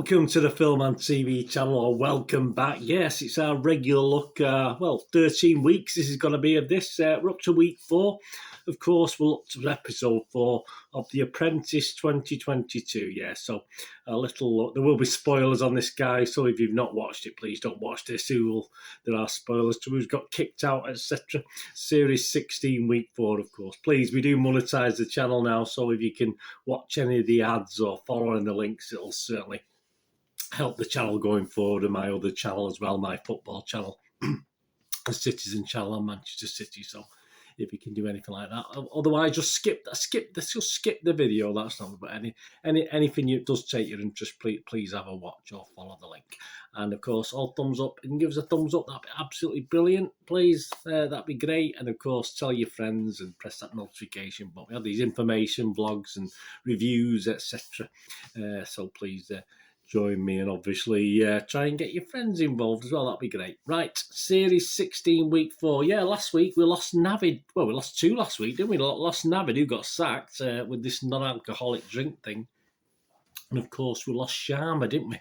Welcome to the Film and TV channel, or welcome back. Yes, it's our regular look. 13 weeks this is going to be of this. We're up to week 4. Of course, we'll look to episode 4 of The Apprentice 2022. Yeah, so a little look. There will be spoilers on this, guy. So if you've not watched it, please don't watch this. There are spoilers to who's got kicked out, etc. Series 16, week 4, of course. Please, we do monetize the channel now, so if you can watch any of the ads or follow in the links, it'll certainly help the channel going forward, and my other channel as well, my football channel, the Citizen channel on Manchester City. So if you can do anything like that, otherwise just skip the video. That's not about anything that does take your interest. Please have a watch or follow the link. And of course, all thumbs up. You can give us a thumbs up. That'd be absolutely brilliant. Please, that'd be great. And of course, tell your friends and press that notification button. We have these information vlogs and reviews, etc. So please. Join me, and obviously try and get your friends involved as well. That'd be great. Right, Series 16, Week 4. Yeah, last week we lost Navid. Well, we lost 2 last week, didn't we? Lost Navid, who got sacked with this non-alcoholic drink thing. And of course, we lost Sharma, didn't we?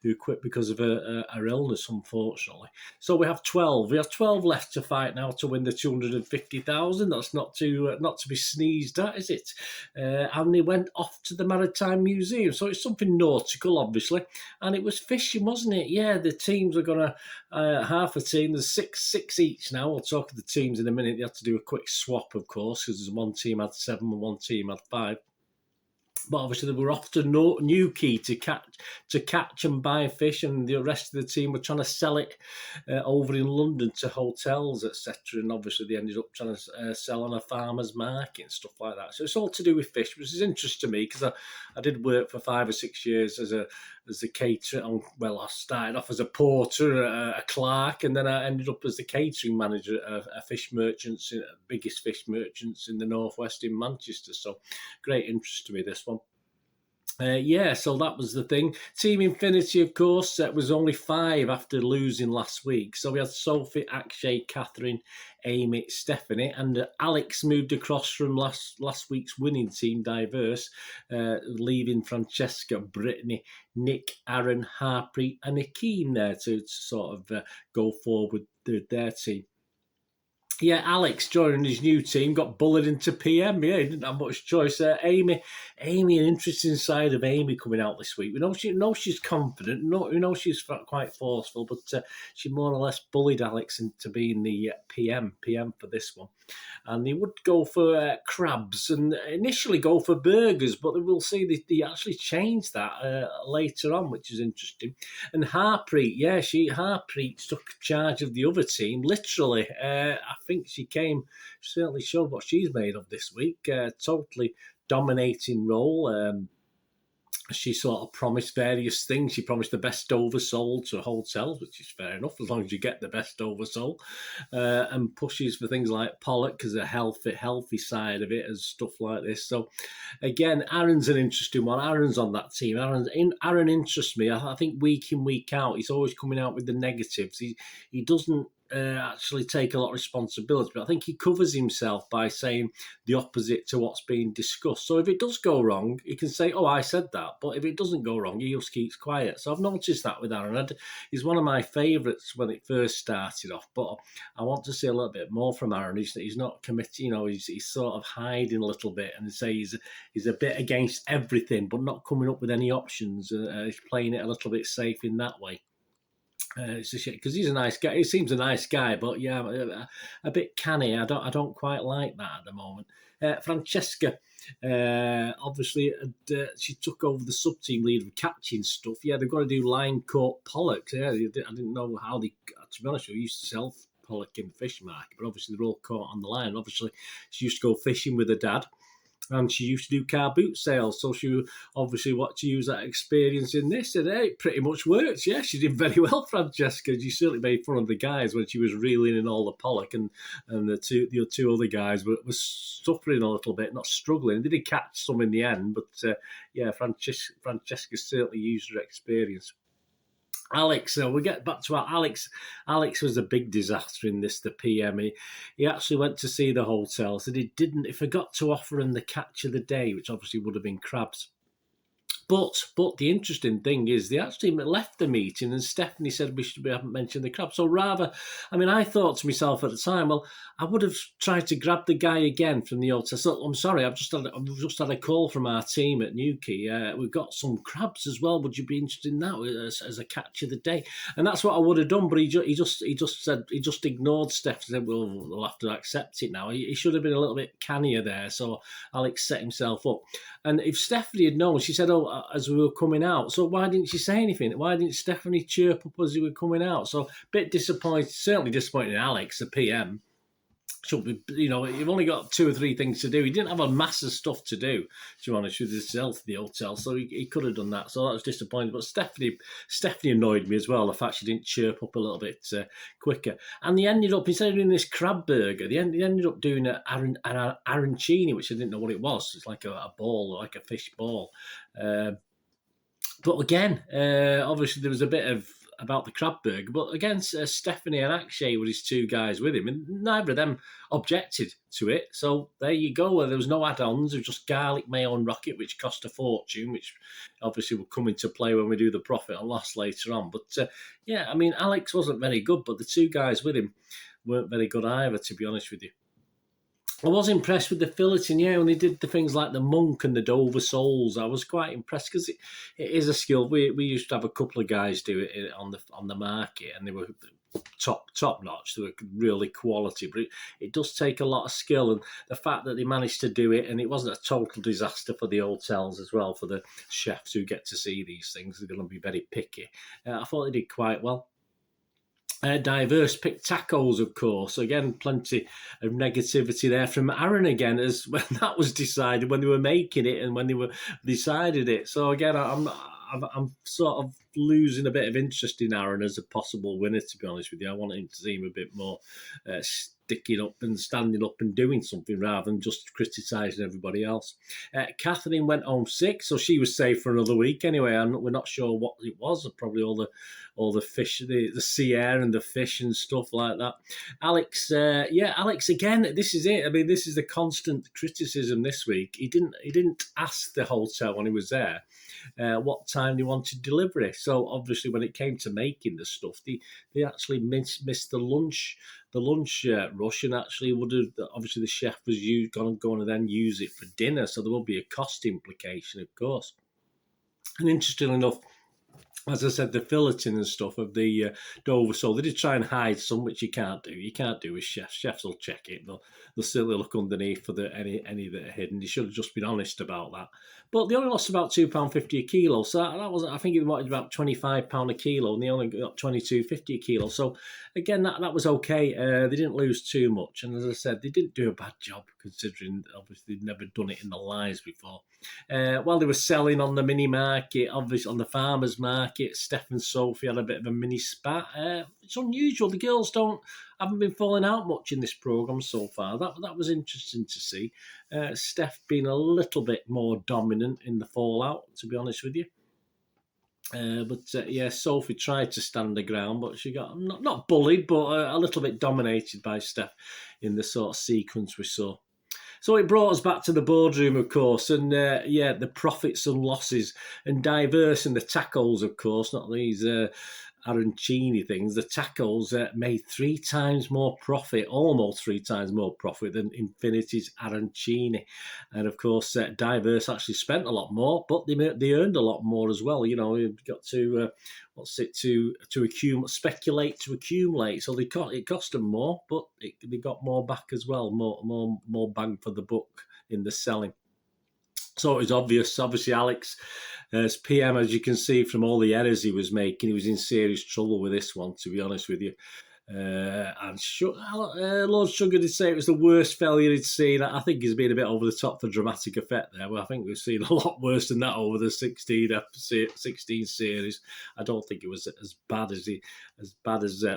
Who quit because of her illness, unfortunately. So we have 12. We have 12 left to fight now to win the 250,000. That's not to be sneezed at, is it? And they went off to the Maritime Museum. So it's something nautical, obviously. And it was fishing, wasn't it? Yeah, the teams are going to half a team. There's six each now. We'll talk of the teams in a minute. They had to do a quick swap, of course, because one team had 7 and one team had 5. But obviously they were off to Newquay to catch and buy fish, and the rest of the team were trying to sell it over in London to hotels, etc. And obviously they ended up trying to sell on a farmer's market and stuff like that. So it's all to do with fish, which is interesting to me, because I did work for 5 or 6 years as a caterer. Well, I started off as a porter, a clerk, and then I ended up as the catering manager at a fish merchants, biggest fish merchants in the northwest in Manchester. So great interest to me, this one. So that was the thing. Team Infinity, of course, was only 5 after losing last week. So we had Sophie, Akshay, Catherine, Amy, Stephanie, and Alex moved across from last week's winning team, Diverse, leaving Francesca, Brittany, Nick, Aaron, Harpreet, and Akeem there to sort of go forward with their team. Yeah, Alex joining his new team, got bullied into PM. Yeah, he didn't have much choice. Amy, an interesting side of Amy coming out this week. We know she's confident. We know she's quite forceful, but she more or less bullied Alex into being the PM for this one. And he would go for crabs and initially go for burgers, but we'll see they actually changed that later on, which is interesting. And Harpreet, Harpreet took charge of the other team, literally. I think she certainly showed what she's made of this week. Totally dominating role. She sort of promised various things. She promised the best oversold to hotels, which is fair enough, as long as you get the best oversold, and pushes for things like Pollock because the healthy side of it and stuff like this. So, again, Aaron's an interesting one. Aaron's on that team. Aaron interests me. I think week in, week out, he's always coming out with the negatives. He doesn't actually take a lot of responsibility, but I think he covers himself by saying the opposite to what's being discussed. So if it does go wrong, he can say, "Oh, I said that," but if it doesn't go wrong, he just keeps quiet. So I've noticed that with Aaron. He's one of my favourites when it first started off, but I want to see a little bit more from Aaron. He's not committing, he's sort of hiding a little bit, and say he's a bit against everything, but not coming up with any options. He's playing it a little bit safe in that way. It's a shame because he's a nice guy. He seems a nice guy, but yeah, a bit canny. I don't quite like that at the moment. Francesca, obviously, she took over the sub-team lead of catching stuff. Yeah, they've got to do line caught pollock. Yeah, I didn't know how they. To be honest, we used to sell pollock in the fish market, but obviously they're all caught on the line. Obviously, she used to go fishing with her dad. And she used to do car boot sales, so she obviously wanted to use that experience in this, and it pretty much worked. Yeah, she did very well, Francesca. She certainly made fun of the guys when she was reeling in all the pollock, and the two other guys were suffering a little bit, not struggling. They did catch some in the end, but Francesca certainly used her experience. Alex, we get back to Alex. Alex was a big disaster in this, the PM. He actually went to see the hotels, and he forgot to offer him the catch of the day, which obviously would have been crabs. But the interesting thing is they actually left the meeting and Stephanie said we haven't mentioned the crab. So rather, I mean, I thought to myself at the time, well, I would have tried to grab the guy again from the hotel. So I'm sorry, I've just had a call from our team at Newquay. We've got some crabs as well. Would you be interested in that as a catch of the day? And that's what I would have done. But he just ignored Steph. Said, well, we'll have to accept it now. He should have been a little bit cannier there. So Alex set himself up. And if Stephanie had known, she said, oh, as we were coming out. So why didn't she say anything? Why didn't Stephanie chirp up as we were coming out? So a bit disappointed, certainly disappointed in Alex, the PM. Should be, you've only got 2 or 3 things to do. He didn't have a mass of stuff to do, to be honest with himself, to the hotel, so he could have done that. So that was disappointing. But Stephanie annoyed me as well, the fact she didn't chirp up a little bit quicker. And they ended up, instead of doing this crab burger, they ended up doing an arancini, which I didn't know what it was. It's like a ball, like a fish ball. But again, obviously there was a bit about the crab burger, but again, Stephanie and Akshay were his 2 guys with him, and neither of them objected to it. So there you go. There was no add-ons. There was just garlic mayo and rocket, which cost a fortune, which obviously will come into play when we do the profit and loss later on. But yeah, I mean, Alex wasn't very good, but the 2 guys with him weren't very good either, to be honest with you. I was impressed with the filleting, yeah, when they did the things like the monk and the Dover soles. I was quite impressed because it is a skill. We used to have a couple of guys do it on the market, and they were top notch. They were really quality, but it does take a lot of skill. And the fact that they managed to do it, and it wasn't a total disaster for the hotels as well, for the chefs who get to see these things, they're going to be very picky. I thought they did quite well. Diverse picked tacos, of course. Again, plenty of negativity there from Aaron again, as when that was decided, when they were making it and when they were decided it. So again, I'm sort of losing a bit of interest in Aaron as a possible winner, to be honest with you. I want him to seem a bit more sticking up and standing up and doing something rather than just criticising everybody else. Catherine went home sick, so she was safe for another week anyway. We're not sure what it was. Probably all the fish, the sea air and the fish and stuff like that. Alex, Alex again. This is it. I mean, this is the constant criticism this week. He didn't ask the hotel when he was there what time they wanted delivery. So obviously, when it came to making the stuff, they actually missed the lunch rush, and actually would have, obviously the chef was going to then use it for dinner, so there will be a cost implication, of course. And interestingly enough, as I said, the filleting and stuff of the Dover sole, they did try and hide some, which you can't do. You can't do with chefs. Chefs will check it. They'll certainly look underneath for any that are hidden. They should have just been honest about that. But they only lost about £2.50 a kilo. So that was, I think it wanted about £25 a kilo, and they only got £22.50 a kilo. So again, that was okay. They didn't lose too much. And as I said, they didn't do a bad job, considering obviously they'd never done it in their lives before. While they were selling on the mini market, obviously on the farmers market, Steph and Sophie had a bit of a mini spat. It's unusual. The girls haven't been falling out much in this programme so far. That was interesting to see. Steph being a little bit more dominant in the fallout, to be honest with you. But Sophie tried to stand her ground, but she got not bullied, but a little bit dominated by Steph in the sort of sequence we saw. So it brought us back to the boardroom, of course, and the profits and losses, and diverse in the tacos, of course, not these arancini things. The tacos made 3 times more profit, almost 3 times more profit than Infinity's arancini. And of course, diverse actually spent a lot more, but they earned a lot more as well. You know, you've got to to accumulate, speculate to accumulate. So it cost them more, but they got more back as well, more bang for the buck in the selling. So it was obviously Alex, as PM, as you can see from all the errors he was making, he was in serious trouble with this one, to be honest with you. And Lord Sugar did say it was the worst failure he'd seen. I think he's been a bit over the top for dramatic effect there. Well, I think we've seen a lot worse than that over the 16 series. I don't think it was as bad as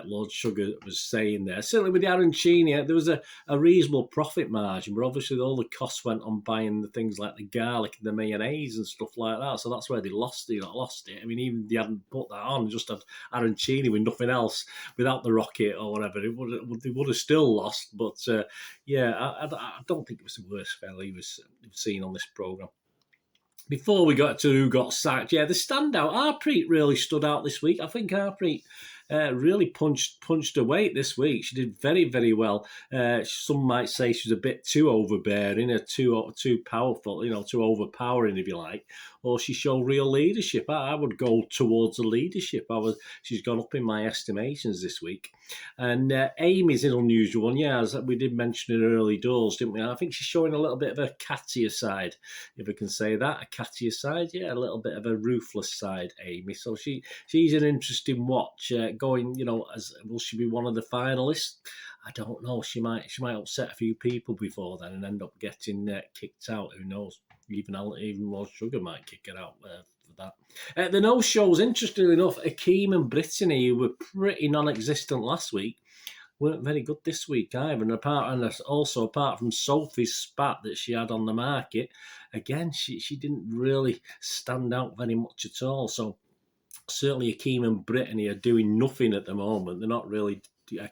Lord Sugar was saying there. Certainly with the arancini, there was a reasonable profit margin, but obviously all the costs went on buying the things like the garlic and the mayonnaise and stuff like that. So that's where they lost it. I mean, even if they hadn't put that on, just had arancini with nothing else, without the rocket or whatever, they would have still lost. But I don't think it was the worst failure we've seen on this programme. before we got to who got sacked, yeah, the standout, Harpreet really stood out this week. I think Harpreet really punched her weight this week. She did very, very well. Some might say she was a bit too overbearing, or too powerful, too overpowering, if you like. Or she showed real leadership. I would go towards the leadership. She's gone up in my estimations this week. And Amy's an unusual one, yeah, as we did mention in early doors, didn't we? I think she's showing a little bit of a cattier side, if I can say that, a cattier side, yeah, a little bit of a ruthless side, Amy. So she's an interesting watch. Going, will she be one of the finalists? I don't know. She might upset a few people before then and end up getting kicked out. Who knows? Even Lord Sugar might kick her out for that. The no shows, interestingly enough, Akeem and Brittany, who were pretty non-existent last week, weren't very good this week either. And apart from Sophie's spat that she had on the market, again, she didn't really stand out very much at all. So certainly Akeem and Brittany are doing nothing at the moment. They're not really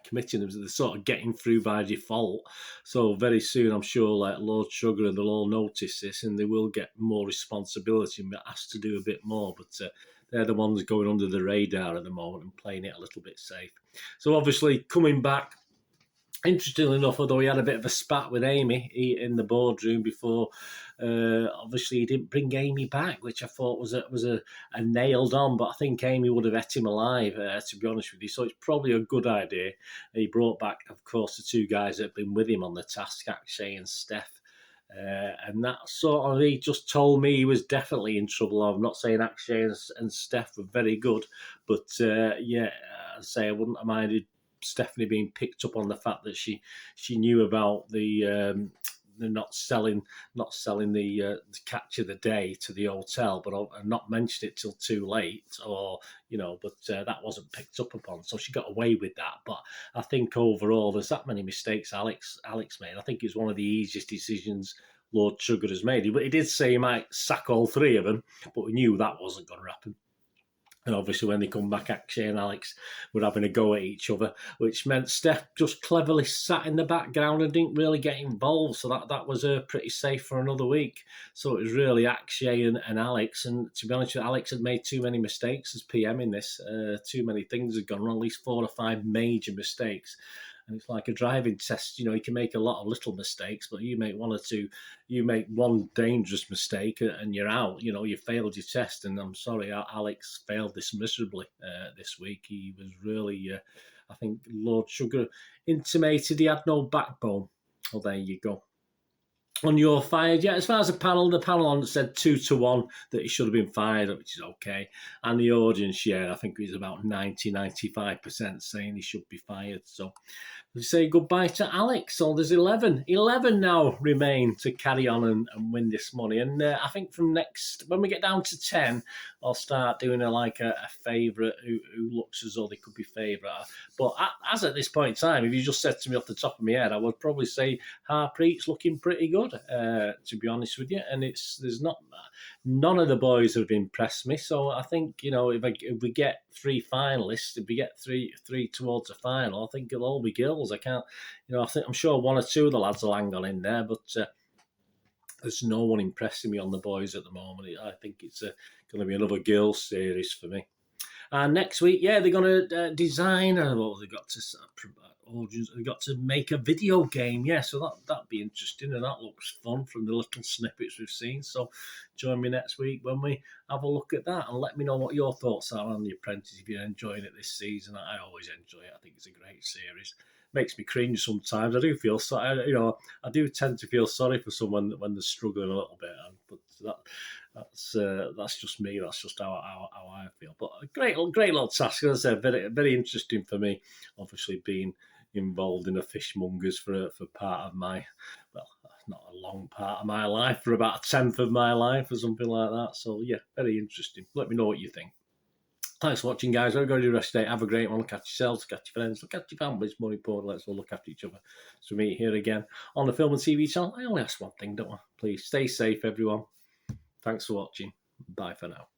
committing them. They're sort of getting through by default. So very soon, I'm sure, like Lord Sugar, they'll all notice this and they will get more responsibility and be asked to do a bit more. But they're the ones going under the radar at the moment and playing it a little bit safe. So obviously coming back, interestingly enough, although he had a bit of a spat with Amy in the boardroom before, obviously he didn't bring Amy back, which I thought was a nailed on. But I think Amy would have ate him alive, to be honest with you. So it's probably a good idea. He brought back, of course, the two guys that have been with him on the task, Akshay and Steph. And that sort of, he just told me he was definitely in trouble. I'm not saying Akshay and Steph were very good, but yeah, I'd say I wouldn't have minded Stephanie being picked up on the fact that she knew about the not selling the catch of the day to the hotel, but not mention it till too late, but that wasn't picked up upon, so she got away with that. But I think overall there's that many mistakes Alex made. I think it's one of the easiest decisions Lord Sugar has made. He did say he might sack all three of them, but we knew that wasn't going to happen. And obviously when they come back, Akshay and Alex were having a go at each other, which meant Steph just cleverly sat in the background and didn't really get involved. So that was pretty safe for another week. So it was really Akshay and Alex. And to be honest with you, Alex had made too many mistakes as PM in this. Too many things had gone wrong, at least 4 or 5 major mistakes. And it's like a driving test. You can make a lot of little mistakes, but you make 1 or 2, you make one dangerous mistake and you're out. You failed your test. And I'm sorry, Alex failed this miserably this week. He was really, I think Lord Sugar intimated he had no backbone. Well, there you go. On your fired, yeah, as far as the panel on said 2-1 that he should have been fired, which is okay. And the audience, yeah, I think it was about 95% saying he should be fired. So we say goodbye to Alex. So there's 11 now remain to carry on and win this money. And I think from when we get down to 10, I'll start doing a favourite who looks as though they could be favourite. But as at this point in time, if you just said to me off the top of my head, I would probably say Harpreet's looking pretty good, to be honest with you. And none of the boys have impressed me. So I think, if we get 3 finalists, if we get three towards the final, I think it'll all be girls. I can't, I'm sure 1 or 2 of the lads will hang on in there, but there's no one impressing me on the boys at the moment. I think it's going to be another girls series for me. And next week, yeah, they're going to design, what have they got to They've got to make a video game, yeah, so that'd be interesting, and that looks fun from the little snippets we've seen. So join me next week when we have a look at that, and let me know what your thoughts are on The Apprentice if you're enjoying it this season. I always enjoy it. I think it's a great series. Makes me cringe sometimes. I do feel sorry, I do tend to feel sorry for someone when they're struggling a little bit, but that's just me. That's just how I feel. But a great little task. As I said, very, very interesting for me. Obviously, being involved in a fishmongers for part of my, well, not a long part of my life, for about 1/10 of my life or something like that. So yeah, very interesting. Let me know what you think. Thanks for watching, guys. We're going to do the rest of the day. Have a great one. Look after yourselves, look after your friends, look after your families. More important, let's all look after each other. So meet here again on the Film and TV channel. I only ask one thing, don't I? Please stay safe, everyone. Thanks for watching. Bye for now.